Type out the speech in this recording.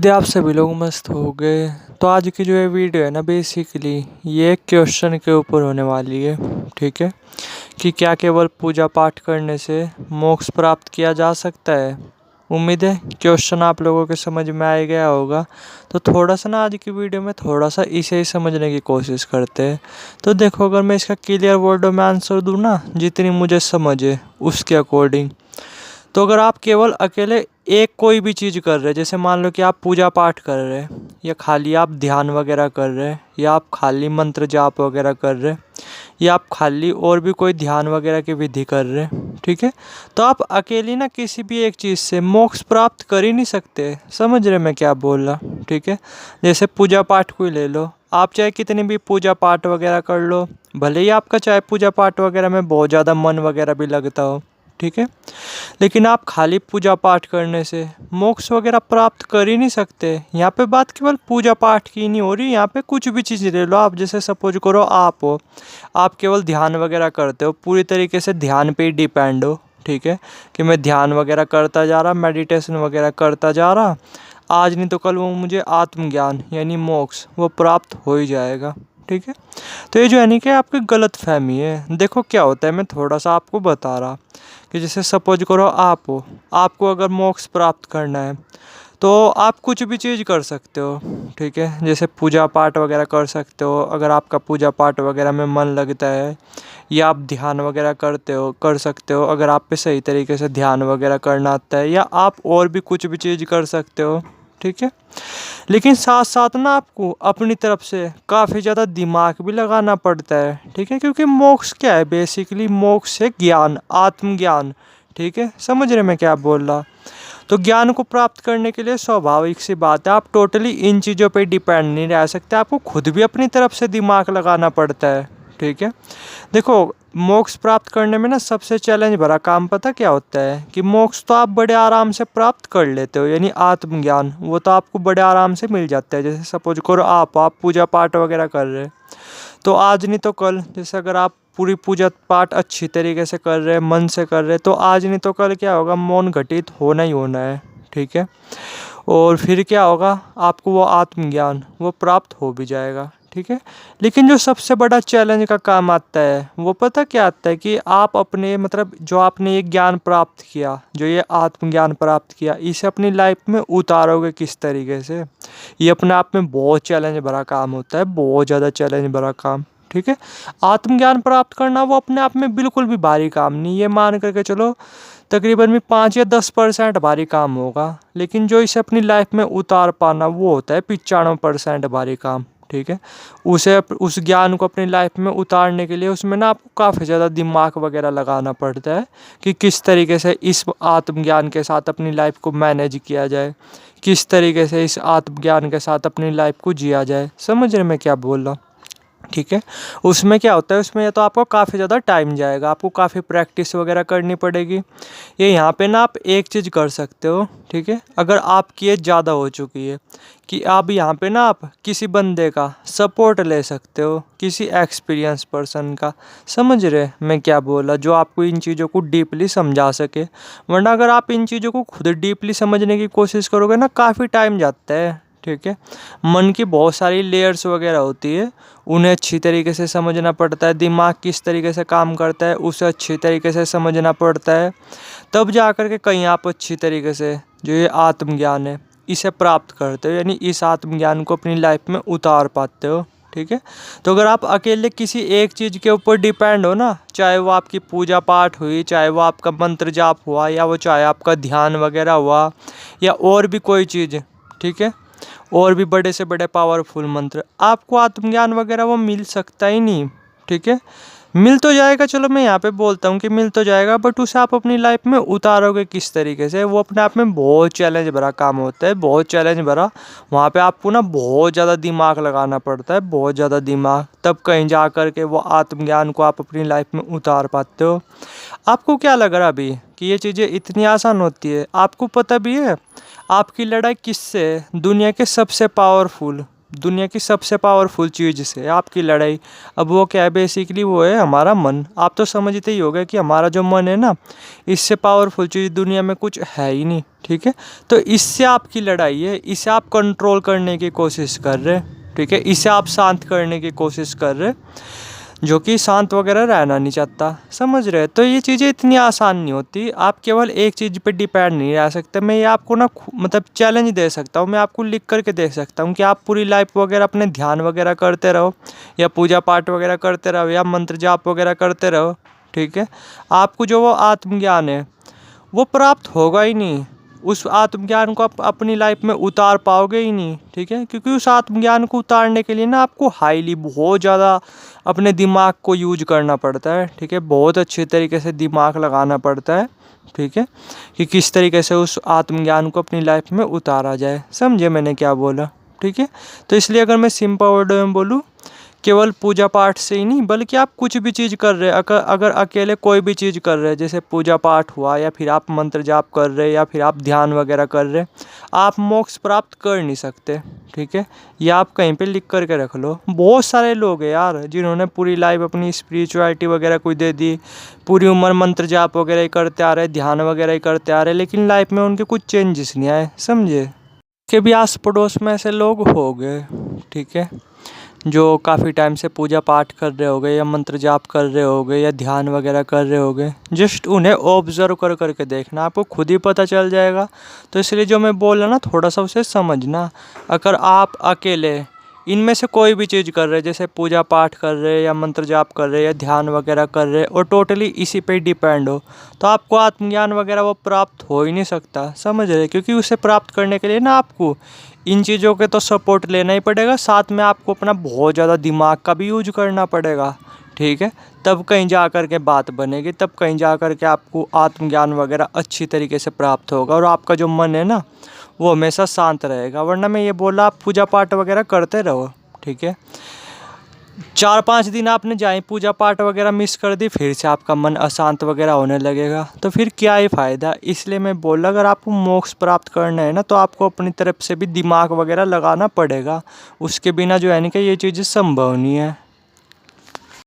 उम्मीद है आप सभी लोग मस्त हो गए। तो आज की जो ये वीडियो है ना, बेसिकली ये एक क्वेश्चन के ऊपर होने वाली है। ठीक है, कि क्या केवल पूजा पाठ करने से मोक्ष प्राप्त किया जा सकता है। उम्मीद है क्वेश्चन आप लोगों के समझ में आ गया होगा। तो थोड़ा सा ना आज की वीडियो में थोड़ा सा इसे ही समझने की कोशिश करते हैं। तो देखो, अगर मैं इसका क्लियर वर्डों में आंसर दूँ ना, जितनी मुझे समझ है उसके अकॉर्डिंग, तो अगर आप केवल अकेले एक कोई भी चीज़ कर रहे हैं, जैसे मान लो कि आप पूजा पाठ कर रहे हैं, या खाली आप ध्यान वगैरह कर रहे हैं, या आप खाली मंत्र जाप वगैरह कर रहे हैं, या आप खाली और भी कोई ध्यान वगैरह की विधि कर रहे हैं, ठीक है, तो आप अकेली ना किसी भी एक चीज़ से मोक्ष प्राप्त कर ही नहीं सकते। समझ रहे मैं क्या बोल रहा, ठीक है। जैसे पूजा पाठ को ही ले लो, आप चाहे कितनी भी पूजा पाठ वगैरह कर लो, भले ही आपका चाहे पूजा पाठ वगैरह में बहुत ज़्यादा मन वगैरह भी लगता हो, ठीक है, लेकिन आप खाली पूजा पाठ करने से मोक्ष वगैरह प्राप्त कर ही नहीं सकते। यहाँ पे बात केवल पूजा पाठ की नहीं हो रही, यहाँ पे कुछ भी चीज़ ले लो आप। जैसे सपोज करो आप हो, आप केवल ध्यान वगैरह करते हो, पूरी तरीके से ध्यान पे ही डिपेंड हो, ठीक है, कि मैं ध्यान वगैरह करता जा रहा, मेडिटेशन वगैरह करता जा रहा, आज नहीं तो कल वो मुझे आत्मज्ञान यानी मोक्ष वो प्राप्त हो ही जाएगा, ठीक है। तो ये जो है नहीं कि आपकी गलत फहमी है। देखो क्या होता है, मैं थोड़ा सा आपको बता रहा कि जैसे सपोज करो आप हो, आपको अगर मोक्ष प्राप्त करना है तो आप कुछ भी चीज़ कर सकते हो, ठीक है। जैसे पूजा पाठ वगैरह कर सकते हो, अगर आपका पूजा पाठ वगैरह में मन लगता है, या आप ध्यान वगैरह करते हो कर सकते हो, अगर आप पे सही तरीके से ध्यान वगैरह करना आता है, या आप और भी कुछ भी चीज़ कर सकते हो, ठीक है। लेकिन साथ साथ ना आपको अपनी तरफ से काफ़ी ज़्यादा दिमाग भी लगाना पड़ता है, ठीक है, क्योंकि मोक्ष क्या है, बेसिकली मोक्ष है ज्ञान, आत्मज्ञान, ठीक है। समझ रहे मैं क्या बोल रहा। तो ज्ञान को प्राप्त करने के लिए स्वाभाविक सी बात है, आप टोटली इन चीज़ों पे डिपेंड नहीं रह सकते, आपको खुद भी अपनी तरफ से दिमाग लगाना पड़ता है, ठीक है। देखो, मोक्ष प्राप्त करने में ना सबसे चैलेंज भरा काम पता क्या होता है, कि मोक्ष तो आप बड़े आराम से प्राप्त कर लेते हो, यानी आत्मज्ञान वो तो आपको बड़े आराम से मिल जाता है। जैसे सपोज करो आप पूजा पाठ वगैरह कर रहे हैं, तो आज नहीं तो कल, जैसे अगर आप पूरी पूजा पाठ अच्छी तरीके से कर रहे हैं, मन से कर रहे हैं, तो आज नहीं तो कल क्या होगा, मौन घटित होना ही होना है, ठीक है। और फिर क्या होगा, आपको वो आत्मज्ञान वो प्राप्त हो भी जाएगा, ठीक है। लेकिन जो सबसे बड़ा चैलेंज का काम आता है वो पता क्या आता है, कि आप अपने मतलब जो आपने ये ज्ञान प्राप्त किया, जो ये आत्मज्ञान प्राप्त किया, इसे अपनी लाइफ में उतारोगे किस तरीके से। ये अपने आप में बहुत चैलेंज भरा काम होता है, बहुत ज़्यादा चैलेंज भरा काम, ठीक है। आत्मज्ञान प्राप्त करना वो अपने आप में बिल्कुल भी भारी काम नहीं, ये मान करके चलो तकरीबन भी 5 या 10% भारी काम होगा, लेकिन जो इसे अपनी लाइफ में उतार पाना वो होता है 95% भारी काम, ठीक है। उस ज्ञान को अपनी लाइफ में उतारने के लिए उसमें ना आपको काफ़ी ज़्यादा दिमाग वगैरह लगाना पड़ता है, कि किस तरीके से इस आत्मज्ञान के साथ अपनी लाइफ को मैनेज किया जाए, किस तरीके से इस आत्मज्ञान के साथ अपनी लाइफ को जिया जाए। समझ रहे मैं क्या बोल रहा हूँ, ठीक है। उसमें क्या होता है, उसमें या तो आपको काफ़ी ज़्यादा टाइम जाएगा, आपको काफ़ी प्रैक्टिस वगैरह करनी पड़ेगी। ये यहाँ पे ना आप एक चीज़ कर सकते हो, ठीक है, अगर आपकी एज ज़्यादा हो चुकी है, कि आप यहाँ पे ना आप किसी बंदे का सपोर्ट ले सकते हो, किसी एक्सपीरियंस पर्सन का। समझ रहे मैं क्या बोला, जो आपको इन चीज़ों को डीपली समझा सके। वरना अगर आप इन चीज़ों को खुद डीपली समझने की कोशिश करोगे ना, काफ़ी टाइम जाता है, ठीक है। मन की बहुत सारी लेयर्स वगैरह होती है, उन्हें अच्छी तरीके से समझना पड़ता है, दिमाग किस तरीके से काम करता है उसे अच्छी तरीके से समझना पड़ता है, तब जा कर के कहीं आप अच्छी तरीके से जो ये आत्मज्ञान है इसे प्राप्त करते हो, यानी इस आत्मज्ञान को अपनी लाइफ में उतार पाते हो, ठीक है। तो अगर आप अकेले किसी एक चीज़ के ऊपर डिपेंड हो ना, चाहे वो आपकी पूजा पाठ हुई, चाहे वो आपका मंत्र जाप हुआ, या वो चाहे आपका ध्यान वगैरह हुआ, या और भी कोई चीज़, ठीक है, और भी बड़े से बड़े पावरफुल मंत्र, आपको आत्मज्ञान वगैरह वो मिल सकता ही नहीं, ठीक है। मिल तो जाएगा, चलो मैं यहाँ पे बोलता हूँ कि मिल तो जाएगा, बट उसे आप अपनी लाइफ में उतारोगे किस तरीके से, वो अपने आप में बहुत चैलेंज भरा काम होता है, बहुत चैलेंज भरा। वहाँ पे आपको ना बहुत ज़्यादा दिमाग लगाना पड़ता है, बहुत ज़्यादा दिमाग, तब कहीं जा कर के वो आत्मज्ञान को आप अपनी लाइफ में उतार पाते हो। आपको क्या लग रहा अभी कि ये चीज़ें इतनी आसान होती है? आपको पता भी है आपकी लड़ाई किससे है? दुनिया के सबसे पावरफुल दुनिया की सबसे पावरफुल चीज़ से आपकी लड़ाई। अब वो क्या है बेसिकली, वो है हमारा मन। आप तो समझते ही होगे कि हमारा जो मन है ना, इससे पावरफुल चीज़ दुनिया में कुछ है ही नहीं, ठीक है। तो इससे आपकी लड़ाई है, इसे आप कंट्रोल करने की कोशिश कर रहे, ठीक है। इसे आप शांत करने की कोशिश कर रहे, जो कि शांत वगैरह रहना नहीं चाहता, समझ रहे। तो ये चीज़ें इतनी आसान नहीं होती। आप केवल एक चीज़ पे डिपेंड नहीं रह सकते। मैं ये आपको ना मतलब चैलेंज दे सकता हूँ, मैं आपको लिख करके दे सकता हूँ कि आप पूरी लाइफ वगैरह अपने ध्यान वगैरह करते रहो, या पूजा पाठ वगैरह करते रहो, या मंत्र जाप वगैरह करते रहो, ठीक है। आपको जो वो आत्मज्ञान है वो प्राप्त होगा ही नहीं। उस आत्मज्ञान को आप अपनी लाइफ में उतार पाओगे ही नहीं, ठीक है। क्योंकि उस आत्मज्ञान को उतारने के लिए ना आपको हाईली बहुत ज़्यादा अपने दिमाग को यूज करना पड़ता है, ठीक है। बहुत अच्छे तरीके से दिमाग लगाना पड़ता है, ठीक है, कि किस तरीके से उस आत्मज्ञान को अपनी लाइफ में उतारा जाए। समझे मैंने क्या बोला, ठीक है। तो इसलिए अगर मैं सिंपल वर्ड में बोलूँ, केवल पूजा पाठ से ही नहीं, बल्कि आप कुछ भी चीज़ कर रहे हैं, अगर अकेले कोई भी चीज़ कर रहे हैं, जैसे पूजा पाठ हुआ, या फिर आप मंत्र जाप कर रहे हैं, या फिर आप ध्यान वगैरह कर रहे हैं, आप मोक्ष प्राप्त कर नहीं सकते, ठीक है। ये आप कहीं पे लिख करके रख लो। बहुत सारे लोग हैं यार जिन्होंने पूरी लाइफ अपनी स्पिरिचुअलिटी वगैरह को दे दी, पूरी उम्र मंत्र जाप वगैरह ही करते आ रहे, ध्यान वगैरह ही करते आ रहे, लेकिन लाइफ में उनके कुछ चेंजेस नहीं आए, समझे। के भी आस पड़ोस में ऐसे लोग हो गए, ठीक है, जो काफ़ी टाइम से पूजा पाठ कर रहे होंगे, या मंत्र जाप कर रहे होंगे, या ध्यान वगैरह कर रहे होंगे। जस्ट उन्हें ऑब्जर्व कर करके देखना, आपको खुद ही पता चल जाएगा। तो इसलिए जो मैं बोल रहा ना, थोड़ा सा उसे समझना। अगर आप अकेले इनमें से कोई भी चीज़ कर रहे, जैसे पूजा पाठ कर रहे, या मंत्र जाप कर रहे, या ध्यान वगैरह कर रहे, और टोटली इसी पे डिपेंड हो, तो आपको आत्मज्ञान वगैरह वो प्राप्त हो ही नहीं सकता, समझ रहे। क्योंकि उसे प्राप्त करने के लिए ना आपको इन चीज़ों के तो सपोर्ट लेना ही पड़ेगा, साथ में आपको अपना बहुत ज़्यादा दिमाग का भी यूज करना पड़ेगा, ठीक है। तब कहीं जा कर के बात बनेगी, तब कहीं जा कर के आपको आत्मज्ञान वगैरह अच्छी तरीके से प्राप्त होगा, और आपका जो मन है ना वो हमेशा शांत रहेगा। वरना मैं ये बोला, आप पूजा पाठ वगैरह करते रहो, ठीक है। 4-5 दिन आपने जाए पूजा पाठ वगैरह मिस कर दी, फिर से आपका मन अशांत वगैरह होने लगेगा, तो फिर क्या ही फ़ायदा। इसलिए मैं बोला, अगर आपको मोक्ष प्राप्त करना है ना, तो आपको अपनी तरफ से भी दिमाग वगैरह लगाना पड़ेगा। उसके बिना जो है ना कि ये चीज़ें संभव नहीं है।